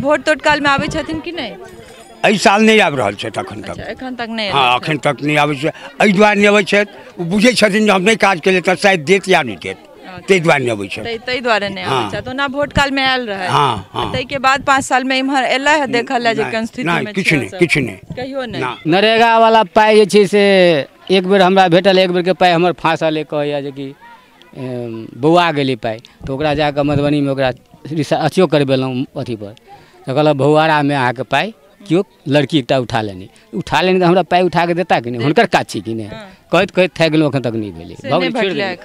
Vote तोट काल में आबै छथिन कि नहीं? एहि साल नहीं आबि रहल छथि अखन तक। एखन तक नहीं? हाँ, अखन तक नहीं आबै छै। एहि दुआरे नहीं अबै छथि, ओ बुझै छथिन जे हम नहीं काज केलियै तऽ शायद देत या नहीं देत, ताहि दुआरे नहीं अबै छथि। ताहि दुआरे नहीं आबै छथि। ओना वोट काल में आयल रहे। हाँ हाँ। ताहि के बाद 5 साल में इम्हर एला है देखल है जे कोन स्थिति में किछु नहीं, किछु नहीं, कहियो नहीं। नरेगा वाला पाई जे छै से एक बेर हमरा भेटल, एक बेर के पाई हमर फांसल कहैया जे कि बौआ गेलै पाई, तो ओकरा जाके मधुबनी में ओकरा अथियो करबेलहुँ अथी पर, तो कहलक भौआरा में अहाँके पाई क्यों लड़की एकटा उठा लेनी तो हमरा पाई उठा के देता कि नहीं, हुनकर काज छी कि नहीं, कहैत कहैत थाकि गेलहुँ, अखन तक नहीं भेलै,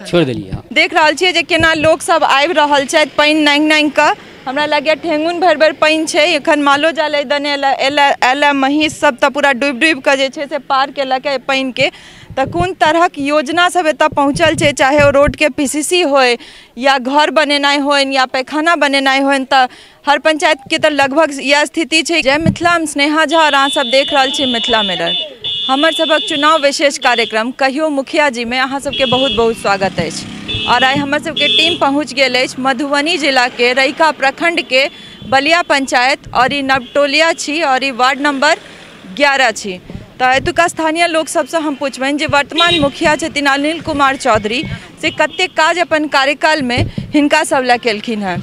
छोड़ देलियै। देख रहल छियै जे केना लोक सब आबि रहल छथि पानि नांगि नांगि कऽ। हमरा लगैया ठेंगुन भरि भरि पानि छै। एखन मालो जाल दने एला महीष सब तऽ पूरा डूबि डूबि कऽ जे छै से पार केलक है पानि के। तऽ कोन तरहक योजना सब एतऽ पहुँचल छै, चाहे ओ रोड के पीसीसी होय या घर बनेनाइ होइन या पैखाना बनेनाइ होइन, तऽ हर पंचायत के तऽ लगभग यह स्थिति छै। जय मिथिला, हम स्नेहा झा और अहाँ सब देख रहल छी मिथिला मिरर। हमर सबक चुनाव विशेष कार्यक्रम कहियो मुखिया जी में अहाँ सबके बहुत बहुत स्वागत अछि। और आइ हमर सबके टीम पहुँच गेल अछि मधुबनी जिला के रैका प्रखंड के बलिया पंचायत, और ई नवटोलिया छी और ई वार्ड नंबर 11 छी। तो एतुका स्थानीय लोक सबसे हम पूछबनि जे वर्तमान मुखिया छथिन अनिल कुमार चौधरी से कते काज अपन कार्यकाल में हिनका सब लए केलखिन हैं।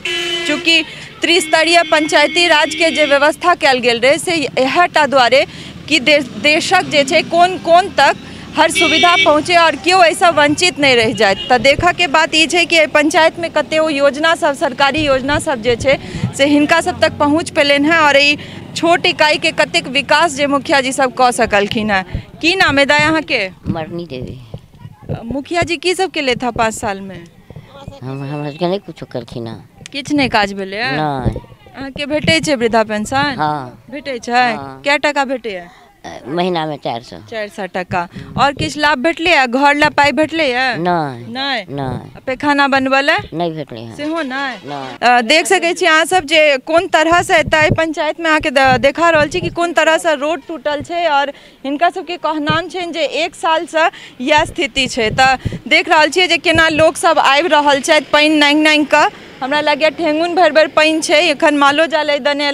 चूँकि त्रिस्तरीय पंचायती राज के जे व्यवस्था कयल गेल रहे से इहटा दुआरे कि देशक जे छै कोन कोन तक हर सुविधा पहुँचे और क्यों ऐसा वंचित नहीं रह जाए। तो देखा के बात ये है कि पंचायत में कते योजना सब, सरकारी योजना सब जे छै से हिनका सब तक पहुँच पेलन है, और ई छोट इकाई के कतेक विकास जे मुखिया जी सब कऽ सकलखिन है। की नाम है दाय अहाँ के? मरनी देवी। मुखिया जी की सब केले था 5 साल में? हमरा के नहीं कुछ करखिन है। किछ नहीं काज भेले है? नहीं। अहाँ के भेटे छै वृद्धा पेंशन? हाँ भेटे छै। क्या टका भेटे है? महीना में 400 टका। और किछ लाभ भेटले है? घर ला पाई भेटले है? नहीं नहीं। नहीं। पैखाना बनबले नहीं भेटले है सेहो नहीं। देख सकै छी अहाँ सब जे कोन तरह से एतय पंचायत में आके देखा रहल छी कि कोन तरह से रोड टूटल छै, और हिनका सबके कहनाम छै जे 1 साल से यह स्थिति छै। तऽ देख रहल छियै जे केना लोक सब आबि रहल छथि पानि नांगि नांगि कऽ। हमरा लगैया ठेंगुन भरि भरि पानि छै। एखन मालो जाल दने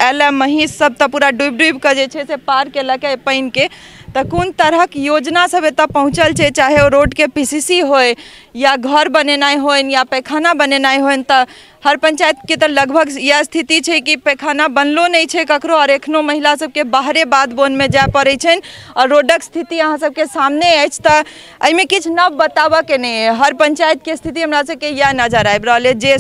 एला महीष सब तऽ पूरा डूबि डूबि कऽ जे छै से पार केलक है पानि के। तऽ कोन तरहक योजना सब एतऽ पहुँचल छै, चाहे ओ रोड के पीसीसी होय या घर बनेनाइ होइन या पैखाना बनेनाइ होइन, तऽ हर पंचायत के तऽ लगभग यह स्थिति छै कि पैखाना बनलो नहीं छै ककरो, और एखनो महिला सबके बाहरे बाध बोन में जाय पड़ै छनि, और रोडक स्थिति अहाँ सबके सामने अछि। तऽ एहिमे किछु नव बताबऽ के नहीं है। हर पंचायत के स्थिति हमरा सबके यह नजर आबि रहल है जे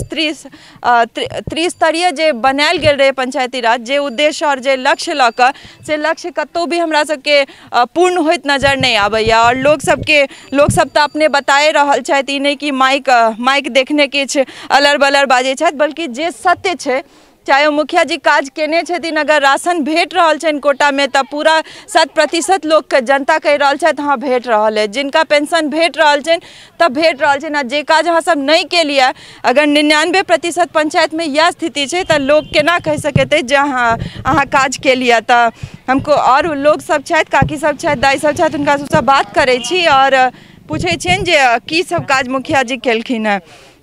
त्रिस्तरीय जे बनायल गेल रहे पंचायती राज, जे उद्देश्य और जे लक्ष्य लऽ कऽ से लक्ष्य कतौ भी हमरा सबके पूर्ण होइत नजर नहीं आबैया। और लोक सब तऽ अपने बताए रहल छथि, ई नहीं कि माइक देखने किछु अलर बलर बाजे छथि, बल्कि जे सत्य छै, चाहे वो मुखिया जी काज केने छथिन, अगर राशन भेट रहल छनि कोटा में तऽ पूरा 100% लोग के जनता कहि रहल छथि हाँ भेट रहल है। जिनका पेंशन भेट रहल छनि तऽ भेट रहल छनि। आ जे काज अहाँ सब नहीं केलिए, अगर 99% पंचायत में यह स्थिति छै तऽ लोग केना कहि सकते जे अहाँ काज केलिए। तऽ हमको और लोग सब छथि, काकी सब छथि, दाई सब छथि, हुनका सबसँ बात करै छी और पूछे छियनि जे की सब काज मुखिया जी केलखिन है।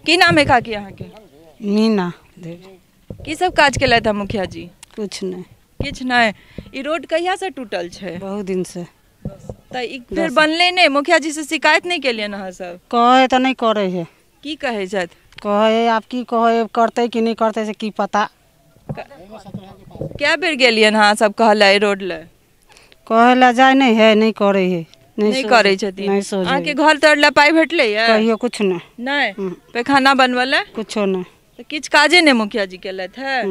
की नाम है काकी अहाँ के? मीना देवी। की सब काज केले था मुखिया जी? कुछ नहीं। किछ नहीं। ई रोड कहिया से टूटल छै? बहुत दिन से। तो फिर बनले नहीं? मुखिया जी से शिकायत नहीं केलिए ना सब? कहे तो नहीं करे है। की कहे छथि? कहे आप की कहे करते कि नहीं करते से की पता। क्या बेर गेलिए हाँ सब कहले रोड ले? कहे ला जाए नहीं है, नहीं करे है। नहीं करे छथिन। नहीं सोचे। अहाँ के घर तर ला पाई भेटले है? कहियो कुछ नहीं। नहीं। पैखाना बनवले? कुछो नहीं। तो किछ काजे ने मुखिया जी केलथि है?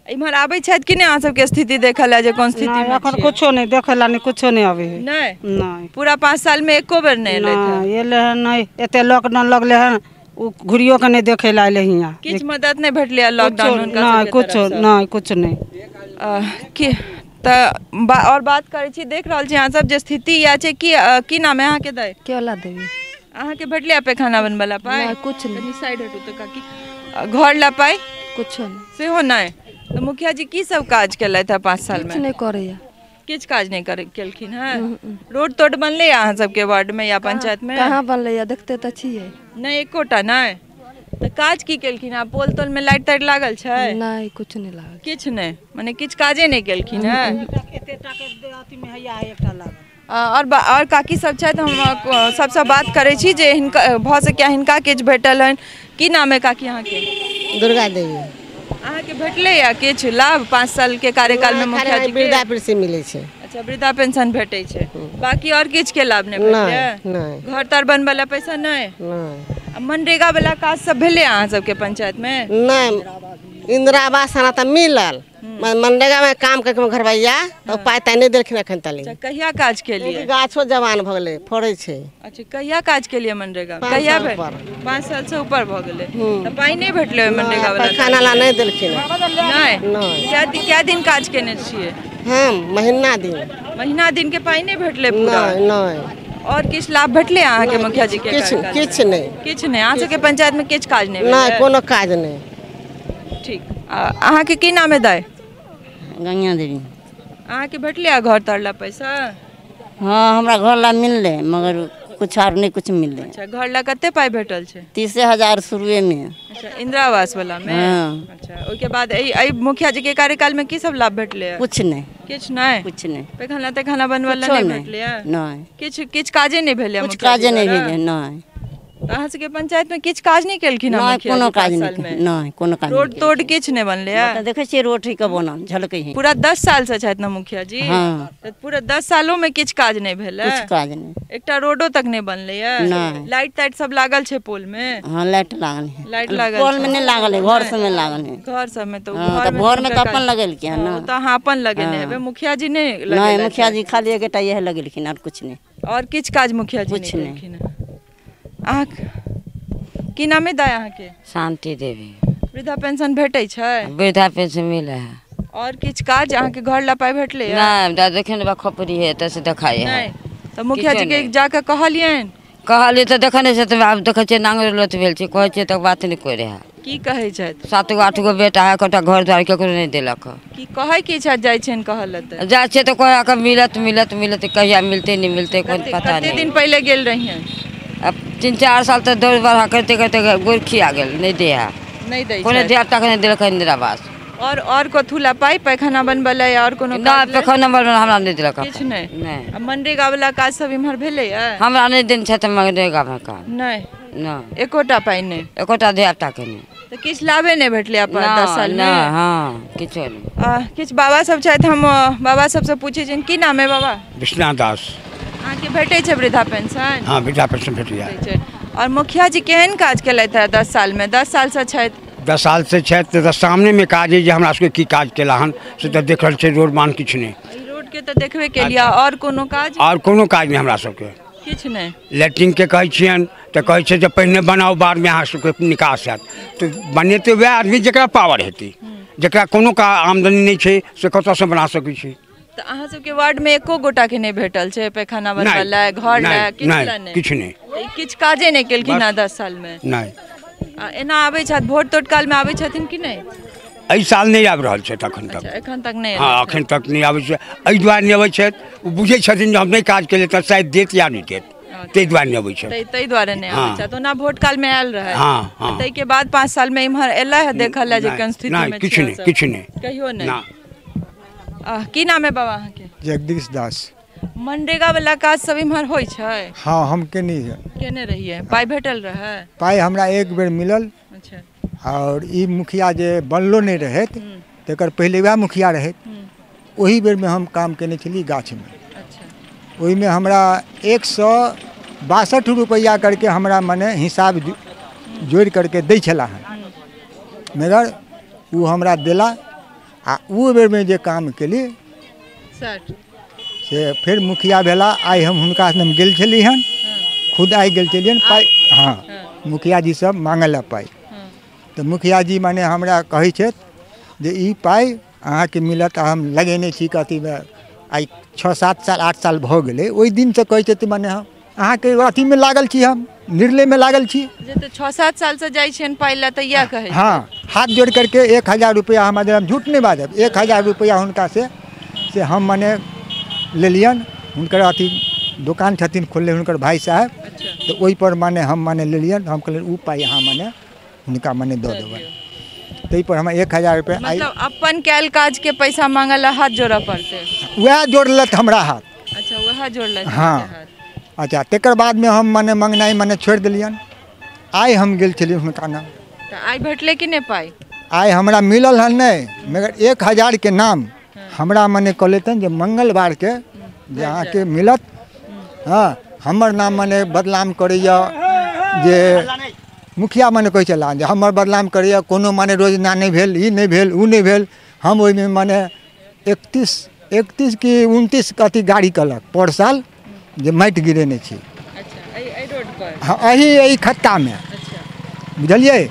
इम्हर आबै छथि कि नहीं अहाँ सबके स्थिति देखल है जे कोन स्थिति में? अखन कुछो नहीं देखला, नहीं कुछो नहीं आवे है। नहीं। नहीं। पूरा 5 साल में एको बेर नहीं एले थे? नहीं एले है नहीं। एते लॉकडाउन लगले है, उ घुरियो के नहीं देखे ला एले हिया। किछ मदद नहीं भेटले लॉकडाउन उनका? नहीं कुछो नहीं, कुछ नहीं। और बात करे छी, देख रहल छी अहाँ सब जे स्थिति या छै की नाम है अहाँ के? दाई केवला देवी। अहाँ के भेटले पैखाना बनबला पाई? नहीं कुछ नहीं। साइड हटू तो काकी। घर ला पाई? कुछ नहीं। सेहो नहीं। तो मुखिया जी की सब काज केले था 5 साल में? कुछ नहीं करे। किछ काज नहीं केलखिन है? रोड तोड बनले अहाँ सबके वार्ड में या पंचायत में? कहाँ बनले देखते तो छिए। नहीं एकोटा नहीं। तो काज की केलखिन आ पोल तोल में लाइट ताइट लागल छै नहीं कुछ नहीं लागल किछ नहीं माने किछ काजे नहीं केलखिन है और काकी सब छै हम सबसे बात करे छी जे हिनका भ सके हिनका किछ भेटल हन की नाम है काकी अहाँ के दुर्गा देवी अहाँ के भेटले या किछ लाभ 5 साल के कार्यकाल में मुखिया जी के वृद्धा पेंशन मिले छै अच्छा वृद्धा पेंशन भेटे छै बाकी और किछ के लाभ नहीं भेटले नहीं घर तर बन वाला पैसा नहीं मनरेगा वाला काज सब भेले अहाँ सबके पंचायत में नहीं इंदिरा आवास आना तो मिलल मनरेगा में काम करके घरवैया तो पाई ताई नहीं देलखिन अखन तली अच्छा कहिया काज के लिए गाछो जवान भ गेले फड़े छै अच्छा कहिया काज के लिए मनरेगा कहिया 5 साल से ऊपर भ गेले तो पाई नहीं भेटले मनरेगा वाला खाना ला नहीं देलखिन नहीं क्या दिन काज केने छिए हम महीना दिन के पाई नहीं भेटले पूरा नहीं और किछ लाभ भेटले अहाँ के मुखिया जी के किछ नहीं अहाँ सबके पंचायत में किछ काज नहीं नहीं कोनो काज नहीं ठीक अहाँ के की नाम है दाय गंगा देवी अहाँ के भेटले घर तरला पैसा हाँ हमरा घर ला मिलले मगर कुछ और नहीं कुछ मिलले अच्छा घर ला कते पाई भेटल छै 30,000 शुरुए में अच्छा इंदिरा आवास वाला में अच्छा ओके बाद ए मुखिया जी के कार्यकाल में की सब लाभ भेटले कुछ नहीं किछ नहीं पैखाना बनवाला नहीं भेटले नहीं किछ काजे नहीं भेले कुछ काजे नहीं भेले नहीं अहाँ सबके पंचायत में किछ काज नहीं केलखिन नहीं कोनो काज नहीं कोनो काज रोड तोड़ किछ नहीं बनले तो देखे छी रोड ठीक बनल झलके ही पूरा 10 साल से छथि ना मुखिया जी हाँ तो पूरा 10 सालों में किछ काज नहीं भेले कुछ काज नहीं एकटा रोडो तक नहीं बनले नहीं लाइट ताइट सब लागल छै पोल में हाँ लाइट लागल है लाइट लागल पोल में नहीं लागल है घर सब में लागल है घर सब में तो घर में तो अपन लगल के ना तो हाँ अपन लगेने हेबे मुखिया जी नहीं मुखिया जी खाली एकटा यह लगेलखिन और कुछ नहीं और किछ काज मुखिया जी कुछ नहीं अहाँ की नाम है दाय अहाँ के शांति देवी वृद्धा पेंशन भेटै छै वृद्धा पेंशन मिले है और किछ काज अहाँ के घर ला पाई भेटले नहीं देखे न खपरी है तसे देखाई है नहीं तो मुखिया जी के जाके कहलियन कहली तो देखने से तो आब देखे छ नांगर लोत भेल छै कहै छै त बात नहीं कोइ रहा की कहै छै 7 गो 8 गो बेटा है कटा घर द्वार केकरो नहीं देलक की कहै की छै जाय छन कहलत जा छै तो कहै के मिलत कहिया मिलते नहीं मिलते कोई पता नहीं कते दिन पहले गेल रहिए अब 3-4 साल तक दौड़ बढ़ा करते गोरखी आ गेल नहीं दे नहीं दै कोनो ध्यान तक नहीं देलक इंदिरा आवास और कोथुला पाई पैखाना बनबले और कोनो ना पैखाना बनबले हमरा नहीं देलक किछ नहीं मनरेगा वाला काज सब इमहर भेले हमरा नहीं दिन छै त मनरेगा में काम नहीं ना एकोटा पाई नहीं एकोटा ध्यान के नहीं तो किछ लाभे नहीं भेटले अपन 10 साल में हाँ किछो नहीं किछ बाबा सब छथि हम बाबा सबसे पूछे छिन की नाम है बाबा विश्वनाथ दास अहाँ के भेटे छै वृद्धा पेंशन हाँ वृद्धा पेंशन भेटैया और मुखिया जी केहन काज केलथि है 10 साल में 10 साल से छथि 10 साल से छथि तो सामने में काज है जे हमरा सबके की काज केला हन से तो देख रहल छै रोड मान किछ नहीं रोड के तो देखबे के लिया और कोनो काज नहीं हमरा सबके किछ नहीं लैट्रिन के कहै छियन तो कहै छै जे पहिने बनाओ बाद में अहाँ सबके निकास हैत तो बनेते वह आदमी जकरा पावर हेतै जकरा कोनो का आमदनी नहीं छै से कतऽ से बना सकै छी तो अहाँ सबके वार्ड में एको गोटा के नहीं भेटल छै पैखाना बनवाला घर ला किछ नहीं किछ काजे नहीं केलखिन 10 साल में नहीं एना आबै छथि वोट तोट काल में आबै छथिन कि नहीं एहि साल नहीं आबि रहल छथि एखन तक नहीं हाँ एखन तक नहीं आबै छै एहि दुआरे नहीं अबै छथि ओ बुझै छथिन जे हम नहीं काज केलियै तऽ शायद देत या नहीं देत ताहि दुआरे नहीं अबै छथि ताहि दुआरे नहीं आबै छथि ओना वोट काल में आयल रहे हाँ ताहि के बाद 5 साल में इम्हर एला है देखल है जे कोन स्थिति में किछ नहीं कहियो नहीं की नाम है बाबा अहाँ के जगदीश दास मनरेगा वाला काज सब इम्हर होइ छै हाँ हम केने रहिए पाई भेटल रहे पाई हमरा एक बेर मिलल अच्छा और ई मुखिया जे बनलो नहीं रहे तकर पहले वह मुखिया रहे वही बेर में हम काम केने छली गाछ में अच्छा ओहि में हमरा 162 रुपया करके हमरा मने हिसाब जोड़ करके दै छला मगर वो हमरा देला आ वो बेर में जे काम केली से फिर मुखिया भेला आई हम हुनका हम गेल छली हन खुद आई गेल छलियन पाई हाँ मुखिया जी सब मांगल पाई तो मुखिया जी माने हमरा कहै छथि जे ई पाई अहाँ के मिलत हम लगेने छी कथी में आई 6-7 साल 8 साल भ गेलै ओहि दिन से कहै छथि माने हम अहाँ के अथी में लागल छी हम निर्णय में लागल छी जे तो 6-7 साल से जाई छन पाइला त या कहै हाँ हाथ जोड़ करके 1000 रुपया हम देब झूठ नहीं बाजब 1000 रुपया हुनका से हम माने लेलियन हुनकर अथी दुकान छथिन खोलले हुनकर भाई साहब तो ओहि पर माने हम माने लेलियन हम कहलियन उ पाई अहाँ माने हुनका मने दऽ देबनि ताहि पर हम 1000 रुपये मतलब अपन कैल काज के पैसा मांगल हाथ जोड़ऽ पड़ते वएह जोड़लत हमरा हाथ। अच्छा वह जोड़ल हाँ अच्छा तकर बाद में हम मने मंगनाई मने छोड़ि देलियनि। आइ हम गेल छलियै हुनका नाम आइ भेटले कि नहीं पाई? आइ हमरा मिलल हन नहीं मगर 1000 के नाम हमरा मने कहलेतन जे मंगलवार के जे अहाँके मिलत। हाँ हमर नाम मने बदनाम करैया जे मुखिया मने कहै छला जे हमर बदनाम करैया कोनो मने रोजना नहीं भेल ई नहीं भेल ऊ नहीं भेल। हम ओहिमे मने 31 की 29 कथी गाड़ी कलक पर साल जे माटि गिरेने छी। अच्छा रोड पर हाँ एही खत्ता में बुझलिए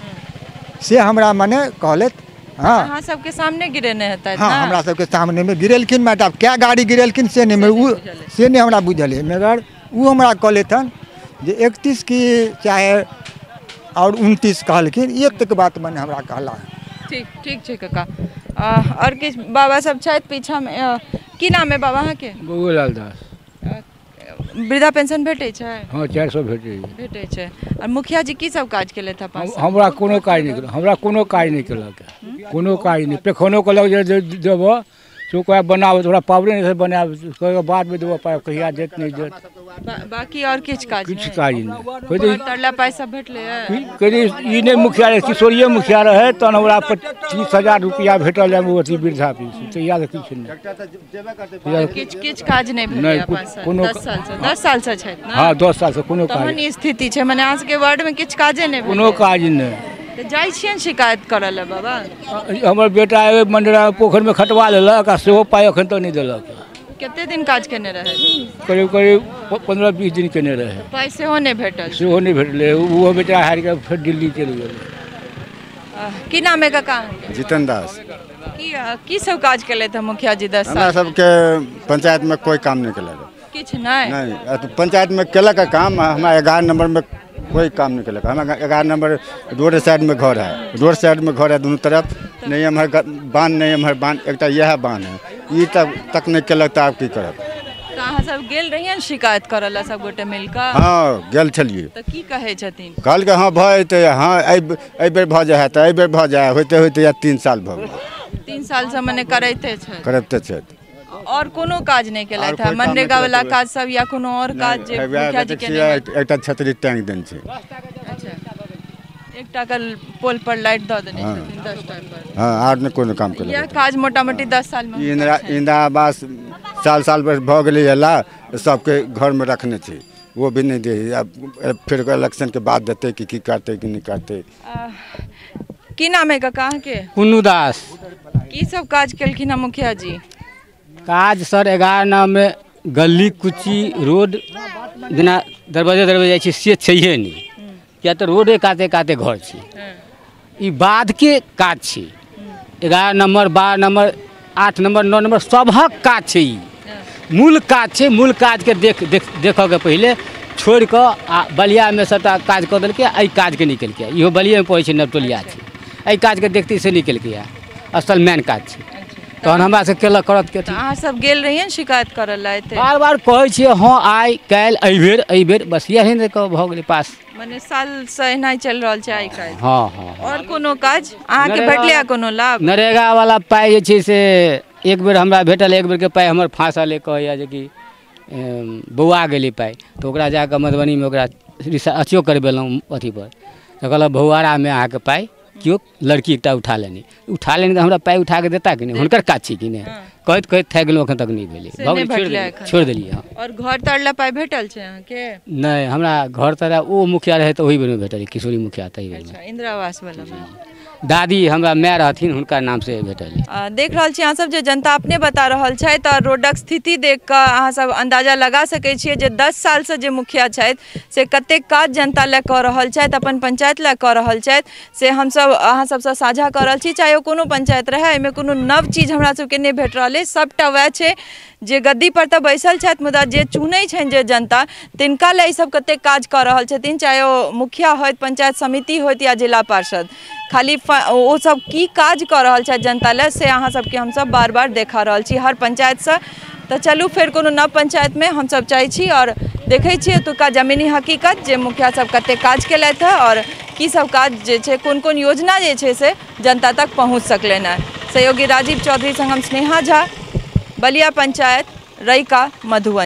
से हमरा मने कहलत। हाँ अहाँ सबके सामने गिरेने हेतै हाँ हमरा सबके सामने में गिरेलखिन माटि। आब क्या गाड़ी गिरेलखिन से नहीं हमरा बुझल है मगर ऊ हमरा कहलेथन जे 31 की चाहे और 29 कहलखिन एक तक बात मने हमरा कहला। ठीक छै काका। और किछ बाबा सब छथि पीछा में की नाम है बाबा अहाँ के? बबूलाल दास। वृद्धा पेंशन भेटै छै? हाँ 400 भेटै छै। और मुखिया जी की सब काज केले था पास? हमरा कोनो काज नहीं केलक। हमरा कोनो काज नहीं केलक। कोनो काज नहीं पेखनो कहलक जे देबो सो कोई बनाओ थोड़ा पावरे नहीं बनाओ उसके बाद में देबो पाए कहिया देत नहीं देत। बाकी और किछ काज नहीं कोई तरला पैसा भेटले है? कनी ई नहीं मुखिया रहे किशोरीय मुखिया रहे तन हमरा 25,000 रुपया भेटल है अथी वृद्धा पेंशन तो याद किछ नहीं। किछ काज नहीं भेटले पास 10 साल से छै ना? हां 10 साल से कोनो काज तहन स्थिति छै माने आज के वार्ड में किछ काजे नहीं कोनो काज नहीं। तो जाई छियन शिकायत करल बाबा? हमर बेटा मंडरा पोखर में खटवा लेलक आ सेहो पाई अखन तक नहीं देलक। कते दिन काज केने रहे? करीब 15-20 दिन केने रहे। पाई सेहो नहीं भेटल? सेहो नहीं भेटले वो बेटा हार के फिर दिल्ली चल गेल। की नाम है काका? जितेंद्र दास। की सब काज केले थे मुखिया जी 10 साल? हमरा सबके पंचायत में कोई काम नहीं केलक। किछ नहीं पंचायत में केलक काम हमरा 11 नंबर में कोई काम नहीं केलक। हमारा 11 नंबर रोड साइड में घर है। रोड साइड में घर है दोनों तरफ नहीं हमारे बांध नहीं हमारे बांध एक यह बांध है ये तक नहीं केलक तो आप की करब? अहाँ सब गेल रहियन शिकायत करल सब गोटे मिलकर? हाँ गेल छलिए। तो की कहे छथिन? कहल के हाँ भय हाँ एहि बेर भ जाए तो एहि बेर भ जाए होते होते या 3 साल भ गेल। 3 साल से मने करते छै और कोनो काज नहीं केला था मनरेगा वाला काज सब या कोनो और काज जे मुखिया जी के एकटा छतरी टैंक देन छै। अच्छा एकटा कल पोल पर लाइट द देने छथिन 10 टाइम पर। हां आर ने कोनो काम केला। यह काज मोटा मोटी 10 साल में इंदिरा आवास साल पर भ गेलै हला सबके घर में रखने छै वो भी नहीं दे। अब फिर इलेक्शन के बाद देते कि करते कि नहीं करते। की नाम है काका के? कुन्नू दास। की सब काज केलखिन मुखिया जी? काज सर 11 नाम में गली कुची रोड जेना दरवाजे जाइ छै से छैहे नहीं क्या तो रोडे काते काते घर छै। ई बाद के काज छै 11 नंबर 12 नंबर 8 नंबर 9 नंबर सबहक काज छै। मूल काज छै। मूल काज के देखऽ के पहले छोड़ के आ बलिया में सबटा काज कऽ देलकै। एहि काज के निकल के इहो बलिया में पड़ै छै नवटोलिया छै। एहि काज के देखते से निकल के असल मेन काज छै तहन हमरा से केलक करत के। अहाँ सब गेल रहियन शिकायत करल लायते? बार कहै छियै हाँ आइ काल्हि एहि बेर बस यही ने भऽ गेलै पास। माने साल से एना चल रहल छै आइ काल्हि? हाँ और कोनो काज अहाँ के भेटले कोनो लाभ? नरेगा वाला पाइ जे छै से एक बेर हमरा भेटल। एक बेर के पाइ हमर फाँसल कहैया जे कि बौआ गेलै पाइ तो ओकरा जाकऽ मधुबनी में ओकरा अथियो करबेलहुँ अथी पर तो कहलक भौआरा में अहाँके पाइ क्यों लड़की एकटा उठा लेनी तो हमरा पाइ उठा के देता कि नहीं हुनकर काज छै कि नहीं कहैत थाकि गेलहुँ अखन तक नहीं भेलै छोड़ देलियै। और घर तरला पाइ भेटल छै अहाँ के? नहीं हमरा घर तरला ओ मुखिया रहे तो ओही बेर में भेटल किशोरी मुखिया तही बेर में। इंदिरा आवास वाला में दादी हमरा माय रहथिन हुनका नाम से भेटल। देख रहल छी अहाँ सब जे जनता अपने बता रहल छथि और रोडक स्थिति देख कऽ अहाँ सब अंदाजा लगा सकै छियै जे 10 साल से जे मुखिया छथि से कतेक काज जनता लए कऽ रहल छथि अपन पंचायत लए कऽ रहल छथि से हम सब अहाँ सबसँ साझा कऽ रहल छी। चाहे ओ कोनो पंचायत रहै एहिमे कोनो नव चीज हमरा सबके नहि भेट रहल अइ। सबटा वएह छै जे गद्दी पर तऽ बैसल छथि मुदा जे चुनै छनि जे जनता तिनका लए ई सब कतेक काज कऽ रहल छथिन चाहे ओ मुखिया होइत पंचायत समिति होइत या जिला पार्षद खाली ओ सब की काज कऽ रहल छथि जनता लए से अहाँ सबके हमसब बार बार देखा रहल छी हर पंचायत से। तो चलू फेर कोनो नव पंचायत में हम सब चाहै छी और देखै छी एतुका जमीनी हकीकत जे मुखिया सब कते काज केलथि और की सब काज जे छै कोन कोन योजना जे छै से जनता तक पहुँच सकलनि हैं। सहयोगी राजीव चौधरी संग हम स्नेहा झा, बलिया पंचायत, रैका, मधुबनी।